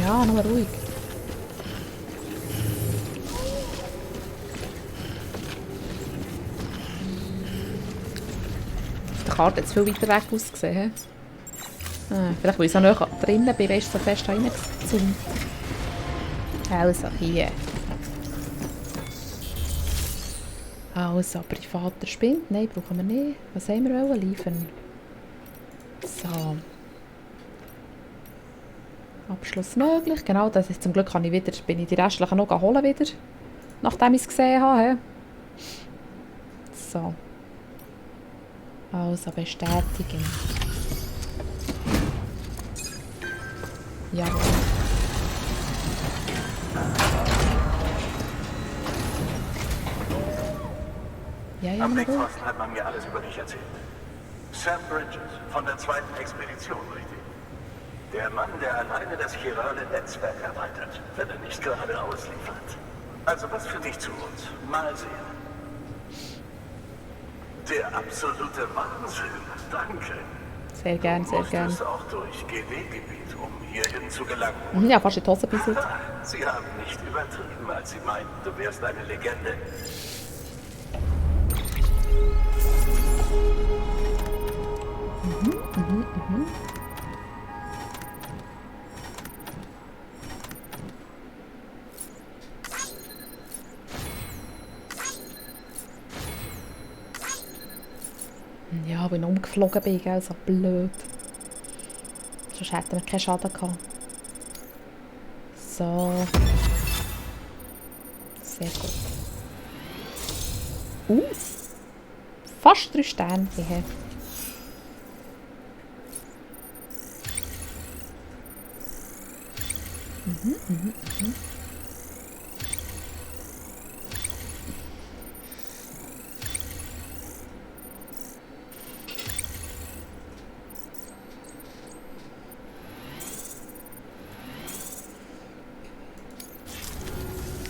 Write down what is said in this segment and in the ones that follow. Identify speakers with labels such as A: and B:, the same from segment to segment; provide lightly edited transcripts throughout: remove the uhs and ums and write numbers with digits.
A: Ja, nur ruhig. Auf der Karte hat es viel weiter weg ausgesehen. Vielleicht, weil ich so nah drinnen bin, weißt du, so fest reingezoomt. Also, hier. Also, privater Spind. Nein, brauchen wir nicht. Was haben wir wollen liefern? So. Abschluss möglich. Genau, das ist zum Glück bin ich die restlichen noch holen wieder. Nachdem ich es gesehen habe. So. Also, bestätigen. Jawohl. Ja,
B: Am Wegposten hat man mir alles über dich erzählt. Sam Bridges von der zweiten Expedition, richtig? Der Mann, der alleine das chirale Netzwerk erweitert, wenn er nicht gerade ausliefert. Also was für dich zu uns. Mal sehen. Der absolute Wahnsinn. Danke.
A: Sehr gern, sehr gern.
B: Du musstest auch durch GW-Gebiet, um hierhin zu gelangen.
A: Ja, fast in die Hose bisselt.
B: Sie haben nicht übertrieben, als sie meinten, du wärst eine Legende.
A: Ja, wenn ich umgeflogen bin, gell, so blöd. Sonst hätten wir keinen Schaden gehabt. So. Sehr gut. Fast 3 Sterne.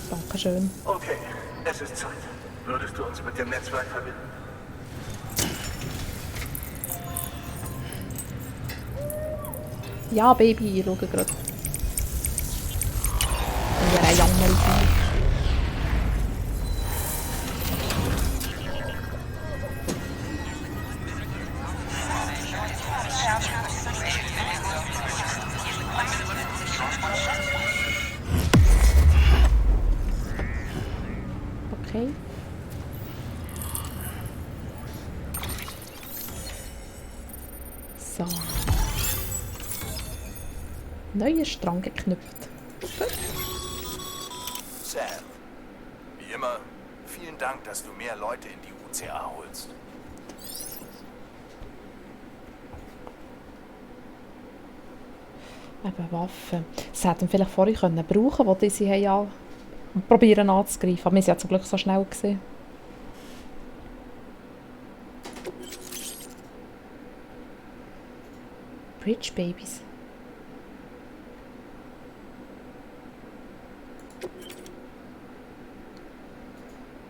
A: Dankeschön.
B: Okay, es ist Zeit. Würdest du uns mit dem Netzwerk verbinden?
A: Ja, Baby, ich schaue gerade. Ja, ein Jammer. Okay. So. Neuer Strang geknüpft.
C: Sam, wie immer, vielen Dank, dass du mehr Leute in die UCA holst.
A: Eben Waffen. Sie hätten vielleicht vorher können brauchen, wo die sie ja probieren anzugreifen. Aber wir sind ja zum Glück so schnell gewesen. Bridge Babies.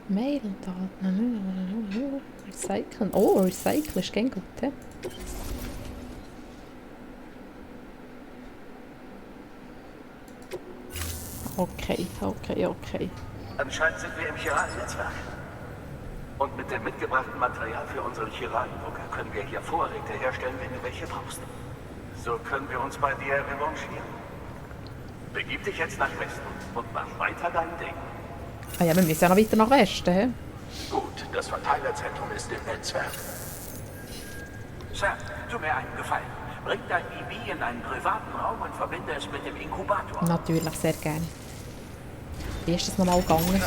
A: Mail und Daten. Recyceln. Oh, Recyceln ist ganz gut, he? Okay.
B: Anscheinend sind wir im chiralen Netzwerk. Und mit dem mitgebrachten Material für unseren Chiralen-Drucker können wir hier Vorräte herstellen, wenn du welche brauchst. So können wir uns bei dir revanchieren. Begib dich jetzt nach Westen und mach weiter dein Ding.
A: Ah ja, wir müssen ja noch weiter nach Westen, he?
B: Gut, das Verteilerzentrum ist im Netzwerk. Sam, tu mir einen Gefallen. Bring dein EV in einen privaten Raum und verbinde es mit dem Inkubator.
A: Natürlich, sehr gern. Wie ist das nochmal gegangen?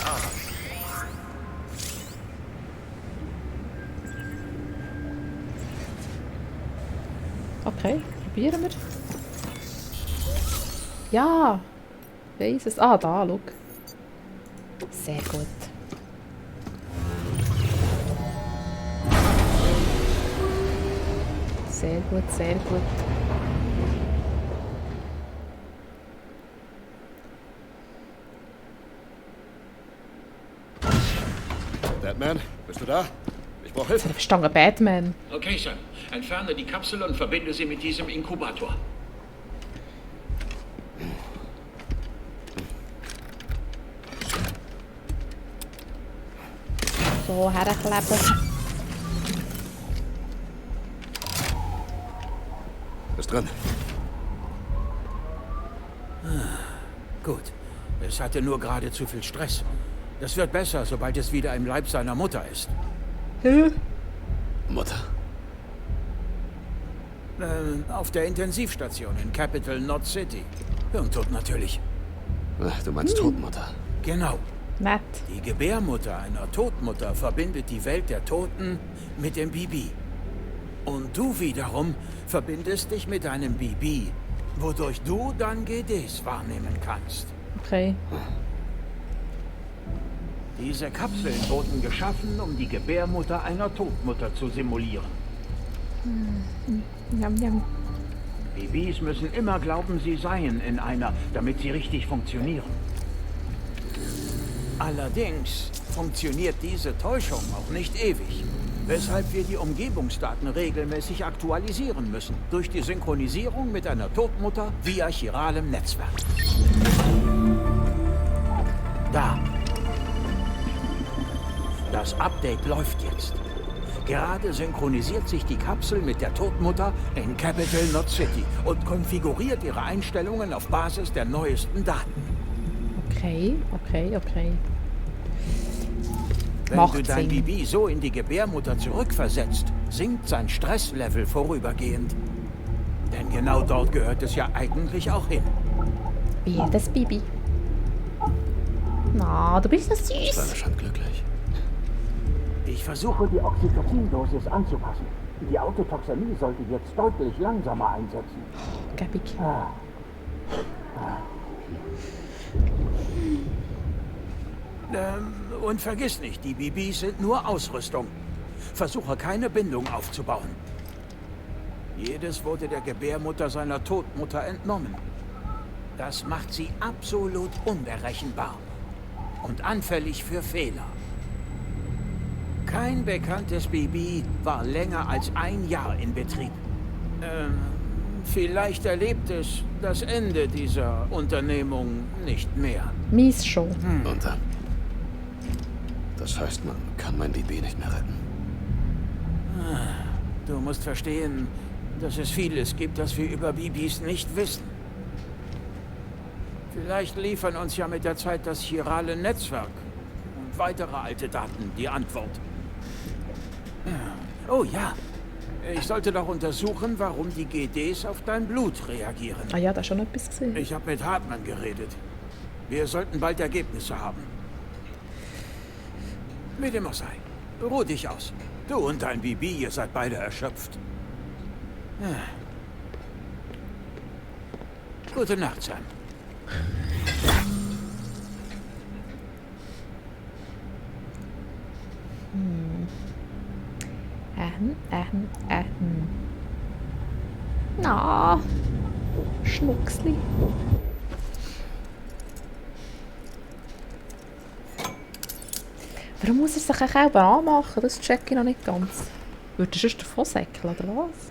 A: Okay, probieren wir. Ja! Weiss es. Ah, da, schau. Sehr gut. Sehr gut, sehr gut.
D: Batman, bist du da? Ich brauche Hilfe.
A: Verstanden, Batman.
E: Okay, Sam. Entferne die Kapsel und verbinde sie mit diesem Inkubator.
A: So herkleben.
D: Ist drin.
E: Gut. Es hatte nur gerade zu viel Stress. Das wird besser, sobald es wieder im Leib seiner Mutter ist.
D: Mutter.
E: Auf der Intensivstation in Capital Knot City. Hirntod natürlich.
D: Ach, du meinst Totmutter.
E: Genau.
A: Nett.
E: Die Gebärmutter einer Todmutter verbindet die Welt der Toten mit dem Bibi. Und du wiederum verbindest dich mit einem Bibi, wodurch du dann GDs wahrnehmen kannst.
A: Okay.
E: Diese Kapseln wurden geschaffen, um die Gebärmutter einer Todmutter zu simulieren.
A: Jam, jam.
E: Babys müssen immer glauben, sie seien in einer, damit sie richtig funktionieren. Allerdings funktioniert diese Täuschung auch nicht ewig, weshalb wir die Umgebungsdaten regelmäßig aktualisieren müssen, durch die Synchronisierung mit einer Todmutter via chiralem Netzwerk. Da. Das Update läuft jetzt. Gerade synchronisiert sich die Kapsel mit der Todmutter in Capital Knot City und konfiguriert ihre Einstellungen auf Basis der neuesten Daten.
A: Okay.
E: Wenn
A: Macht
E: du dein
A: Sinn.
E: Bibi so in die Gebärmutter zurückversetzt, sinkt sein Stresslevel vorübergehend. Denn genau dort gehört es ja eigentlich auch hin.
A: Wie jedes Bibi. Na, du bist so
D: Ich war
A: süß.
D: schon glücklich.
E: Ich versuche, die Oxytocin-Dosis anzupassen. Die Autotoxemie sollte jetzt deutlich langsamer einsetzen.
A: Gäbig.
E: Und vergiss nicht, die Bibis sind nur Ausrüstung. Versuche keine Bindung aufzubauen. Jedes wurde der Gebärmutter seiner Todmutter entnommen. Das macht sie absolut unberechenbar und anfällig für Fehler. Kein bekanntes Bibi war länger als 1 Jahr in Betrieb. Vielleicht erlebt es das Ende dieser Unternehmung nicht mehr.
A: Mies schon.
D: Und dann? Das heißt, man kann mein Bibi nicht mehr retten.
E: Du musst verstehen, dass es vieles gibt, das wir über Bibis nicht wissen. Vielleicht liefern uns ja mit der Zeit das chirale Netzwerk und weitere alte Daten die Antwort. Oh ja, ich sollte doch untersuchen, warum die GDs auf dein Blut reagieren.
A: Ah ja, da ist schon etwas gesehen.
E: Ich habe mit Hartmann geredet. Wir sollten bald Ergebnisse haben. Wie dem auch sei. Ruh dich aus. Du und dein Bibi, ihr seid beide erschöpft. Gute Nacht, Sam.
A: Na, Schnucksli. Warum muss er sich auch selber anmachen? Das check ich noch nicht ganz. Würdest du sonst davon säckeln, oder was?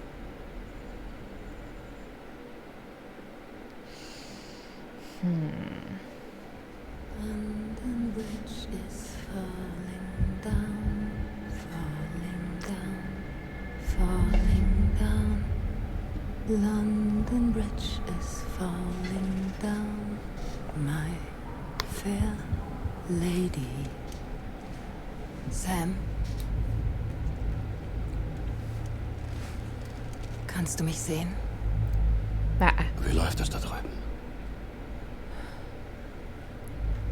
F: London Bridge is falling down, falling down, falling down. London Bridge is falling down, my fair lady. Sam? Kannst du mich sehen?
A: Nein.
D: Wie läuft es da drüben?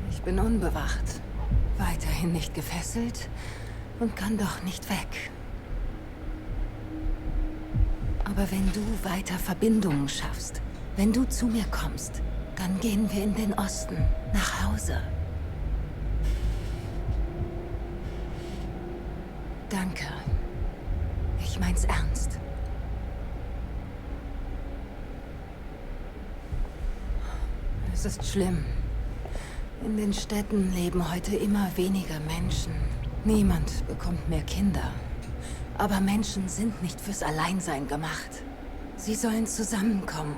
F: Ich bin unbewacht, weiterhin nicht gefesselt und kann doch nicht weg. Aber wenn du weiter Verbindungen schaffst, wenn du zu mir kommst, dann gehen wir in den Osten, nach Hause. Danke. Ich mein's ernst. Es ist schlimm. In den Städten leben heute immer weniger Menschen. Niemand bekommt mehr Kinder. Aber Menschen sind nicht fürs Alleinsein gemacht. Sie sollen zusammenkommen,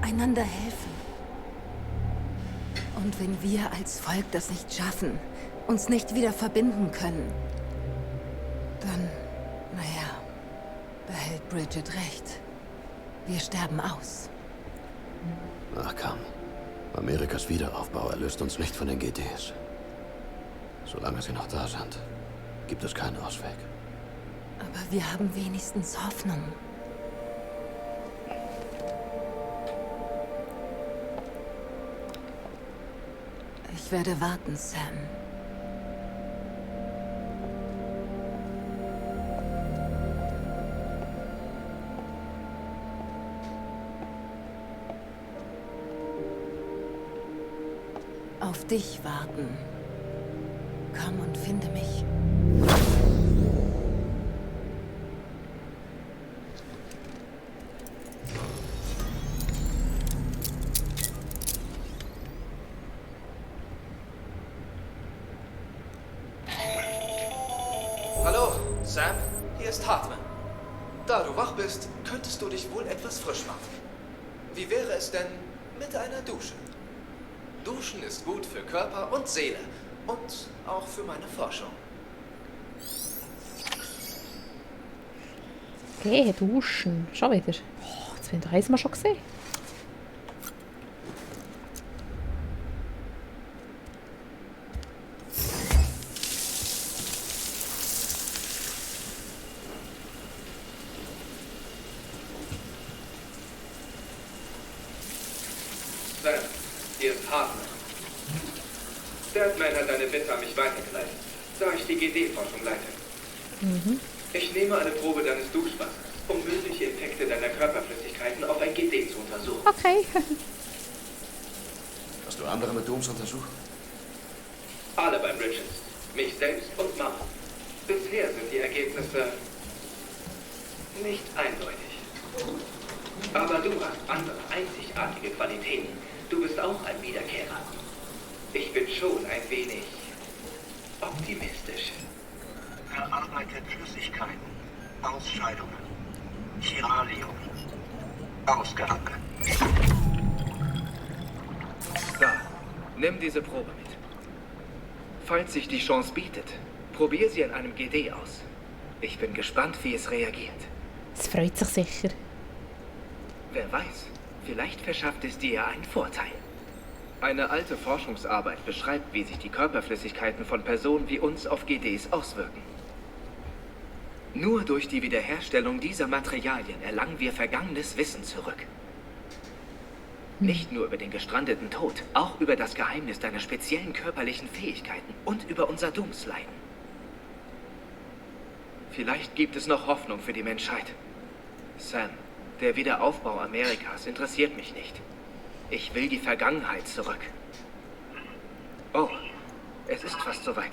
F: einander helfen. Und wenn wir als Volk das nicht schaffen, uns nicht wieder verbinden können, Bridget recht. Wir sterben aus.
D: Ach komm. Amerikas Wiederaufbau erlöst uns nicht von den GDs. Solange sie noch da sind, gibt es keinen Ausweg.
F: Aber wir haben wenigstens Hoffnung. Ich werde warten, Sam. Auf dich warten. Komm und finde mich.
G: Hallo, Sam, hier ist Hartman. Da du wach bist, könntest du dich wohl etwas frisch machen. Wie wäre es denn mit einer Dusche? Duschen ist gut für Körper und Seele und auch für meine Forschung.
A: Okay, duschen. Schon wieder. Oh, das haben wir doch einmal schon gesehen.
H: Sam, hier ist Hartman. Deadman hat eine Bitte an mich weitergeleitet, da ich die GD-Forschung leite. Ich nehme eine Probe deines Duschwassers, um mögliche Effekte deiner Körperflüssigkeiten auf ein GD zu untersuchen.
A: Okay.
D: Hast du andere mit Dooms untersucht?
H: Alle beim Richards, mich selbst und Mama. Bisher sind die Ergebnisse nicht eindeutig. Aber du hast andere einzigartige Qualitäten. Du bist auch ein Wiederkehrer. Ich bin schon ein wenig optimistisch.
B: Verarbeitet Flüssigkeiten, Ausscheidungen, Chiralium, ausgehandelt.
H: Da, nimm diese Probe mit. Falls sich die Chance bietet, probier sie an einem GD aus. Ich bin gespannt, wie es reagiert.
A: Es freut sich sicher.
H: Wer weiß, vielleicht verschafft es dir einen Vorteil. Eine alte Forschungsarbeit beschreibt, wie sich die Körperflüssigkeiten von Personen wie uns auf GDs auswirken. Nur durch die Wiederherstellung dieser Materialien erlangen wir vergangenes Wissen zurück. Nicht nur über den gestrandeten Tod, auch über das Geheimnis deiner speziellen körperlichen Fähigkeiten und über unser Doomsleiden. Vielleicht gibt es noch Hoffnung für die Menschheit. Sam, der Wiederaufbau Amerikas interessiert mich nicht. Ich will die Vergangenheit zurück. Oh, es ist fast soweit.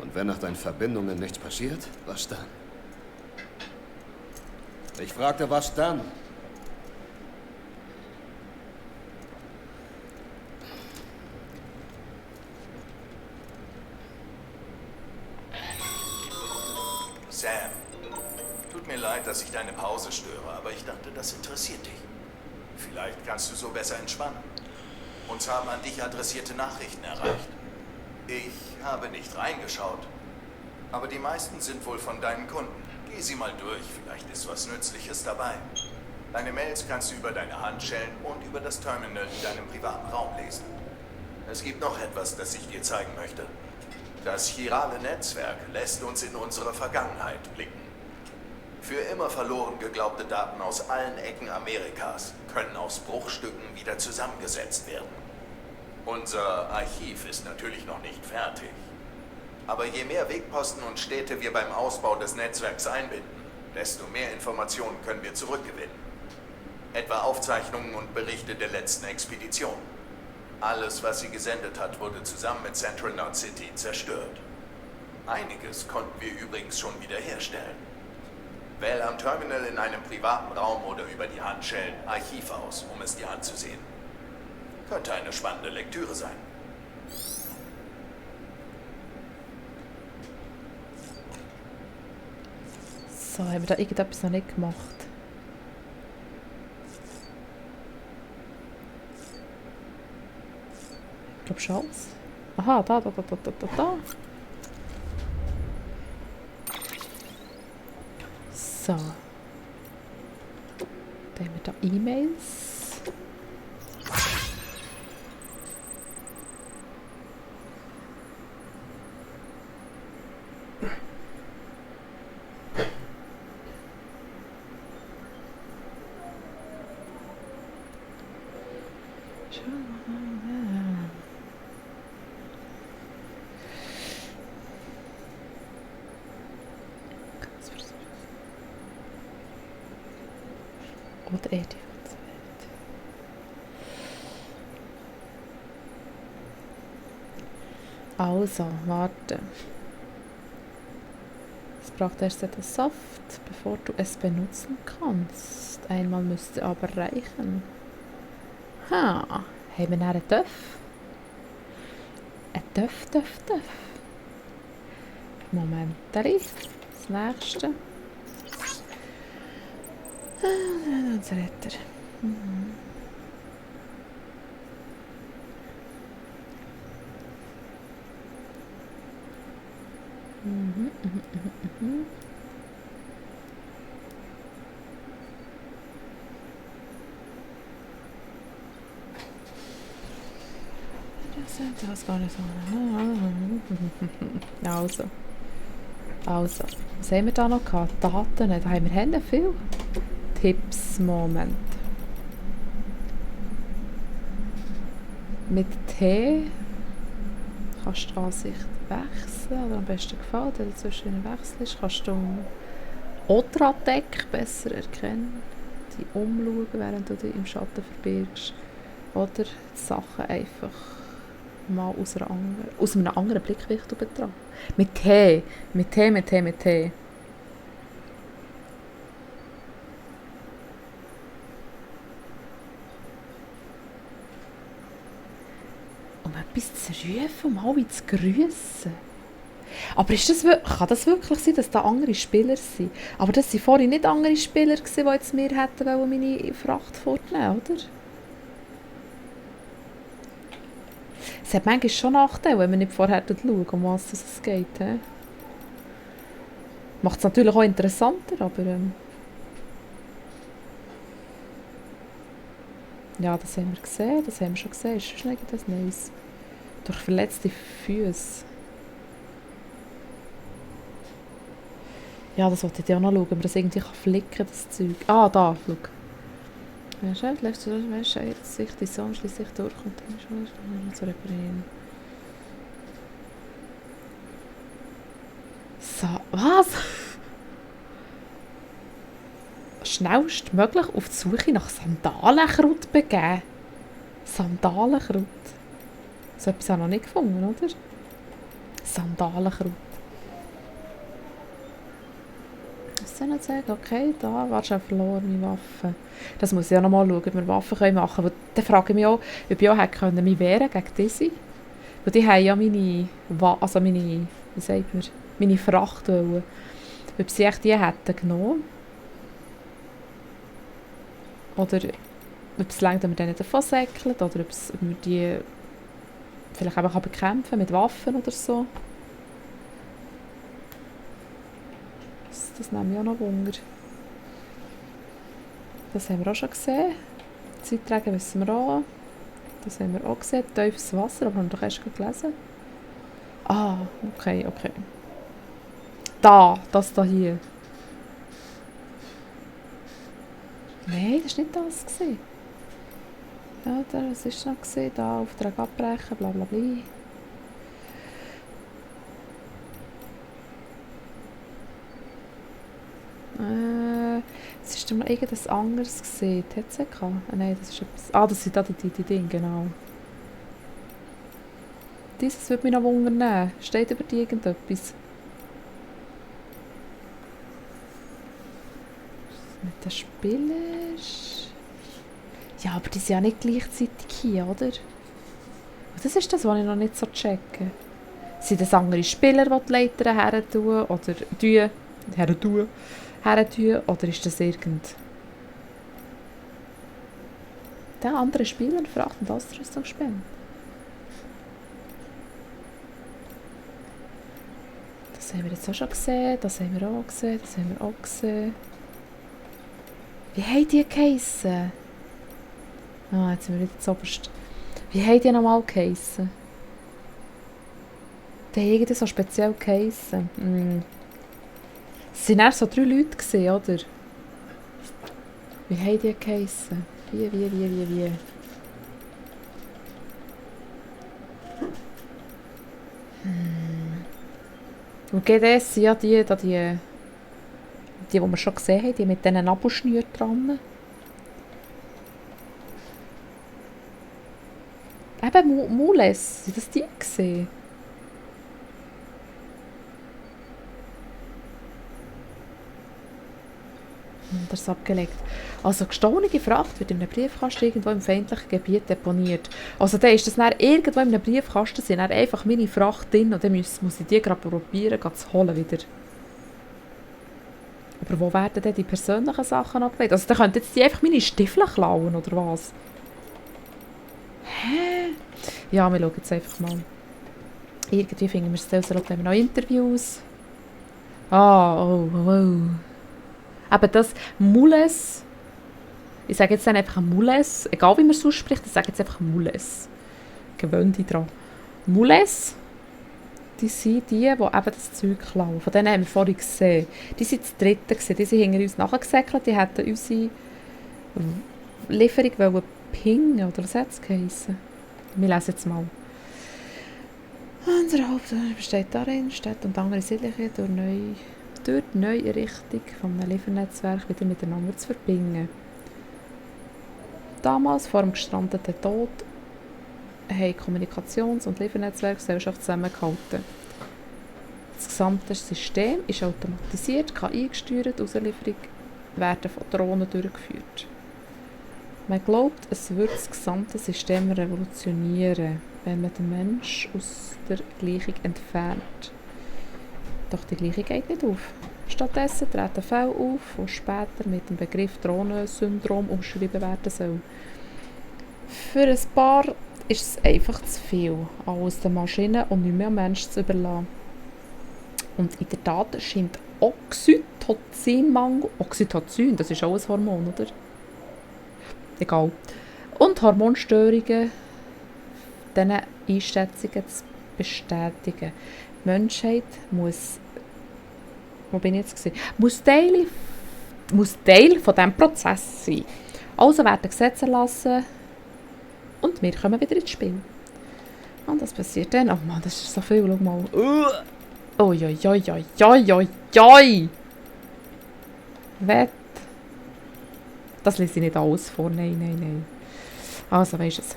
D: Und wenn nach deinen Verbindungen nichts passiert, was dann? Ich fragte, was dann?
C: Sam, tut mir leid, dass ich deine Pause störe, aber ich dachte, das interessiert dich. Vielleicht kannst du so besser entspannen. Uns haben an dich adressierte Nachrichten erreicht. Ich habe nicht reingeschaut, aber die meisten sind wohl von deinen Kunden. Geh sie mal durch, vielleicht ist was Nützliches dabei. Deine Mails kannst du über deine Handschellen und über das Terminal in deinem privaten Raum lesen. Es gibt noch etwas, das ich dir zeigen möchte. Das chirale Netzwerk lässt uns in unsere Vergangenheit blicken. Für immer verloren geglaubte Daten aus allen Ecken Amerikas können aus Bruchstücken wieder zusammengesetzt werden. Unser Archiv ist natürlich noch nicht fertig. Aber je mehr Wegposten und Städte wir beim Ausbau des Netzwerks einbinden, desto mehr Informationen können wir zurückgewinnen. Etwa Aufzeichnungen und Berichte der letzten Expedition. Alles, was sie gesendet hat, wurde zusammen mit Central Knot City zerstört. Einiges konnten wir übrigens schon wiederherstellen. Wähl am Terminal in einem privaten Raum oder über die Handschellen Archiv aus, um es dir anzusehen. Könnte eine spannende Lektüre sein.
A: So, haben wir da irgendetwas noch nicht gemacht? Ich glaube schon alles. Aha, da. So. Dann haben wir da E-Mails. Oder die ganze Welt. Also, warte. Es braucht erst etwas Saft, bevor du es benutzen kannst. Einmal müsste aber reichen. Ha, haben wir noch einen Töff? Ein Töff. Moment, das nächste. Unser Retter. Das gar nicht so. Also, was haben wir da noch gehabt? Daten, da haben wir viel. Tipps, Moment. Mit T kannst du die Ansicht wechseln, oder am besten gefällt, wenn du zwischen wechselst, kannst du Ultradeck besser erkennen, dich umschauen, während du dich im Schatten verbirgst, oder die Sachen einfach mal aus einem anderen Blickwinkel betrachten. Mit T. Um etwas zu rufen, um alle zu grüssen. Aber kann das wirklich sein, dass da andere Spieler sind? Aber das waren vorhin nicht andere Spieler, die jetzt mir hätten meine Fracht vornehmen, oder? Es hat manchmal schon Nachteile, wenn man nicht vorher schaut, um was es geht. Macht es natürlich auch interessanter, aber... Ja, das haben wir gesehen, schon gesehen. Ist schon das Neues. Durch verletzte Füße. Ja, das wollte ich auch noch schauen, ob man das irgendwie flicken kann, das Zeug. Ah, da, schau. Ja, schau, lässt du sich die Sonne schließlich durchkommt, dann schon zu reparieren. So, was? Schnellstmöglich auf die Suche nach Sandalenkraut begeben. Sandalenkraut. So etwas habe ich noch nicht gefunden, oder? Sandalenkraut. Was soll ich sagen? Okay, da war schon verlorene Waffe. Das muss ich auch noch mal schauen, ob wir Waffen machen können. Dann frage ich mich auch, ob ich auch hätte können mich wehren gegen diese. Weil die haben ja meine Fracht wollen. Ob sie echt die hätten genommen. Oder ob es reicht, wenn wir denen davon säckeln, oder ob wir die vielleicht einfach bekämpfen mit Waffen oder so. Das nehme ich auch noch Wunder. Das haben wir auch schon gesehen. Zeiträge wissen wir auch. Das haben wir auch gesehen. Tiefes Wasser, aber haben wir doch erst gelesen. Ah, okay. Das hier. Nein, das war nicht das. Ja, was war noch? Da, Auftrag abbrechen, bla bla bla. Es war noch irgendetwas anderes gesehen. TCK? Nein, das ist etwas... Ah, das sind da die Dinge, genau. Dieses würde mich noch wundern. Steht über die irgendetwas? Mit den Spielern... Ja, aber die sind ja nicht gleichzeitig hier, oder? Und das ist das, was ich noch nicht so checke. Sind das andere Spieler, die die Leiter her tun? Oder oder ist das irgend... Der andere Spieler fragt und Ausrüstung spenden. Das haben wir jetzt auch schon gesehen, das haben wir auch gesehen, das haben wir auch gesehen. Wie haben die geheissen? Ah, jetzt sind wir wieder zuoberst. Wie haben die nochmal geheissen? Die haben irgendwie so speziell geheissen. Es waren eher so 3 Leute gewesen, oder? Wie haben die geheissen? Wie? Und GDS sind ja die wir schon gesehen haben, die mit diesen Nabelschnüren dran. Eben Mules, sind das die gesehen? Das abgelegt. Also gestohlene Fracht wird in einem Briefkasten irgendwo im feindlichen Gebiet deponiert. Also dann ist das dann irgendwo in einem Briefkasten, sind dann einfach meine Fracht drin und dann muss ich die gerade probieren, zu holen wieder. Aber wo werden denn die persönlichen Sachen abgelegt? Also dann könnten jetzt die einfach meine Stiefel klauen, oder was? Hä? Ja, wir schauen jetzt einfach mal. Irgendwie finden wir es selbst, wenn wir noch Interviews. Oh. Eben das Mules. Ich sage jetzt dann einfach Mules. Egal wie man es ausspricht, ich sage jetzt einfach Mules. Gewöhn dich dran. Mules, die sind die eben das Zeug klauen. Von denen haben wir vorhin gesehen. Die sind das Dritte gewesen. Die sind hinter uns nachgesäckelt. Die hätten unsere Lieferung pingen, oder was hat es geheissen? Wir lesen jetzt mal. Unsere Hauptsache besteht darin, Städte und andere Siedlungen durch die Neuerrichtung eines Liefernetzwerks wieder miteinander zu verbinden. Damals, vor dem gestrandeten Tod, haben die Kommunikations- und Liefernetzwerkgesellschaft zusammengehalten. Das gesamte System ist automatisiert, KI-gesteuert, Auslieferungen werden von Drohnen durchgeführt. Man glaubt, es würde das gesamte System revolutionieren, wenn man den Menschen aus der Gleichung entfernt. Doch die Gleichung geht nicht auf. Stattdessen treten Fälle auf, die später mit dem Begriff Drohnensyndrom umschrieben werden sollen. Für ein paar ist es einfach zu viel, alles den Maschinen und nicht mehr am Menschen zu überlassen. Und in der Tat scheint Oxytocin, das ist auch ein Hormon, oder? Egal. Und Hormonstörungen diesen Einschätzungen zu bestätigen. Die Menschheit muss, wo bin ich jetzt gewesen? Muss Teil von diesem Prozess sein. Also werden Gesetze erlassen und wir kommen wieder ins Spiel. Und das passiert dann. Oh Mann, das ist so viel, schau mal. Oi. Wett. Das lese ich nicht alles vor. Nein. Also, weisst du es.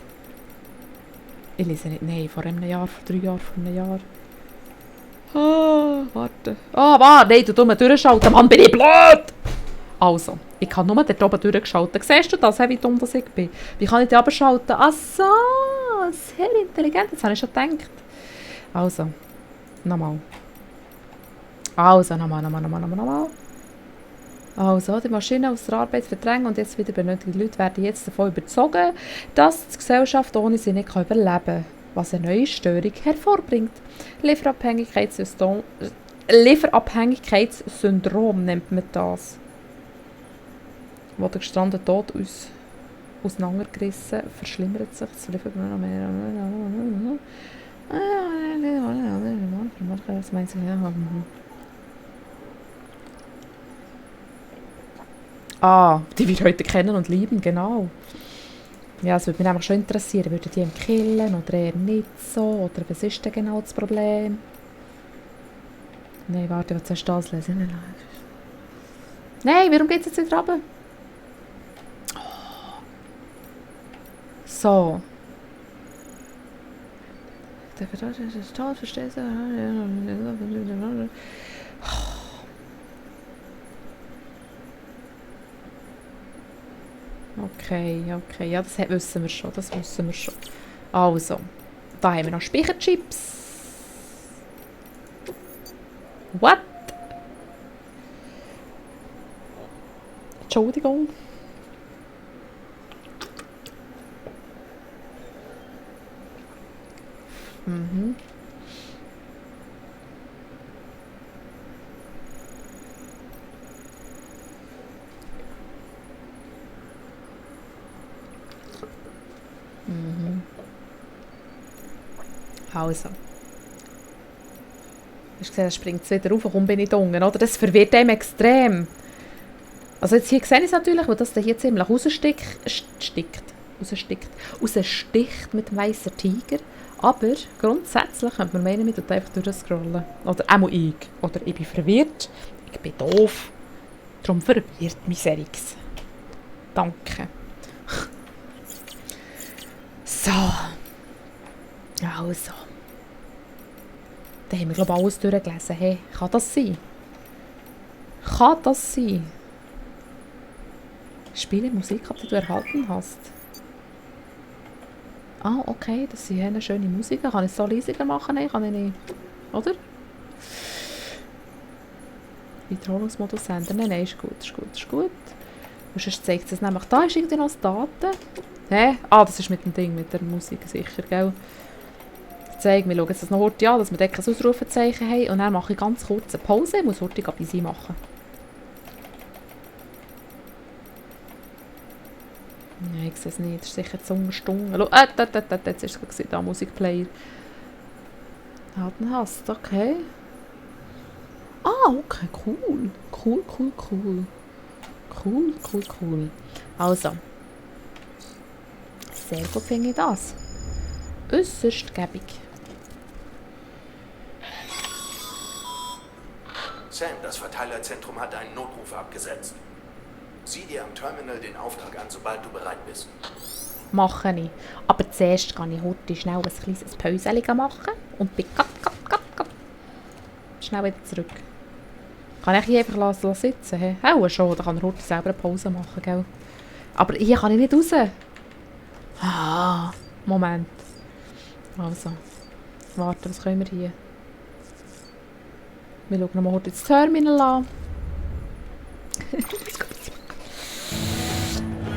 A: Ich lese nicht, nein, vor einem Jahr, vor 3 Jahren, vor einem Jahr. Warte. Nein, du dumme durchschalten, Mann, bin ich blöd! Also, ich kann nur dort oben durchschalten. Siehst du das, wie dumm das ich bin? Wie kann ich die abschalten? Ach so, sehr intelligent, das habe ich schon gedacht. Also, nochmal. Also, die Maschinen aus der Arbeit verdrängen und jetzt wieder benötigte Leute werden jetzt davon überzogen, dass die Gesellschaft ohne sie nicht überleben kann, was eine neue Störung hervorbringt. Lieferabhängigkeitssyndrom nennt man das. Wo der gestrandete Tod auseinandergerissen verschlimmert sich das Was meinst du? Die wir heute kennen und lieben, genau. Ja, es würde mich nämlich schon interessieren, würden die ihn killen oder eher nicht so? Oder was ist denn genau das Problem? Nein, warte, was sollst du das lesen? Nein, warum geht es jetzt wieder runter? So. Verstehst du? Okay. Ja, das wissen wir schon. Also, da haben wir noch Speicherchips. What? Entschuldigung. Also. Hast du gesehen, es springt es wieder rauf, warum bin ich da unten, oder? Das verwirrt einem extrem. Also jetzt hier sehe ich es natürlich, weil das hier ziemlich raussticht mit dem weißen Tiger. Aber grundsätzlich könnte man meinen, man tut einfach durchscrollen. Oder auch ich. Oder ich bin verwirrt. Ich bin doof. Darum verwirrt mich Serix. Danke. So. Also. Da haben wir, glaube ich, alles durchgelesen. Hey, kann das sein? Kann das sein? Spiele Musik ab, die du erhalten hast. Ah, okay, das sind eine schöne Musik. Kann ich es so leiser machen? Nein, kann ich nicht. Oder? Wiederholungsmodus ändern. Nein, ist gut, ist gut, ist gut. Und sonst zeigt es nämlich, da ist irgendwie noch das Daten. Hä? Ah, das ist mit dem Ding, mit der Musik sicher, gell? Wir schauen jetzt das noch kurz an, dass wir dort kein Ausrufezeichen haben. Und dann mache ich ganz kurz eine Pause. Ich muss kurz bei sie machen. Nein, ich sehe es nicht. Das ist sicher zu unterstunden. Jetzt ist es gut, da Musikplayer. Halten hast, okay. Ah, okay, cool. Cool. Also. Sehr gut finde ich das. Äußerst gäbig.
C: Sam, das Verteilerzentrum hat einen Notruf abgesetzt. Sieh dir am Terminal den Auftrag an, sobald du bereit bist.
A: Mache ich. Aber zuerst kann ich heute schnell ein kleines Päuschen machen und bin schnell wieder zurück. Kann ich hier einfach sitzen? He? Auch schon, da kann er heute selber eine Pause machen, gell? Aber hier kann ich nicht raus. Ah, Moment. Also, warte, was können wir hier? Wir schauen noch mal heute das Terminal an.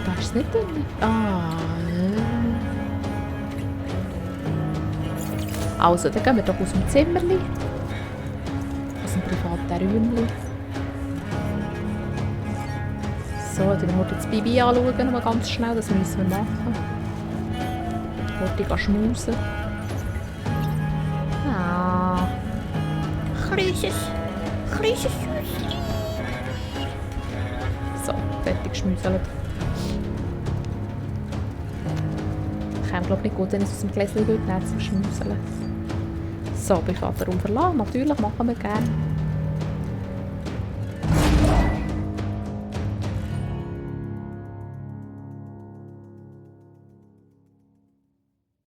A: Da ist es nicht drin. Ah, Also, dann gehen wir doch aus dem Zimmerli. Aus dem privaten Räumchen. So, dann werden wir heute das Bibi anschauen, mal ganz schnell. Das müssen wir machen. Heute gehen schmusen. Ah. Kleines Süßli. So, fertig geschmuselt. Ich kann glaube nicht gut, wenn ich es aus dem Gläschen nehmen zum Schmuseln. So, Privatraum verlassen. Natürlich machen wir gerne.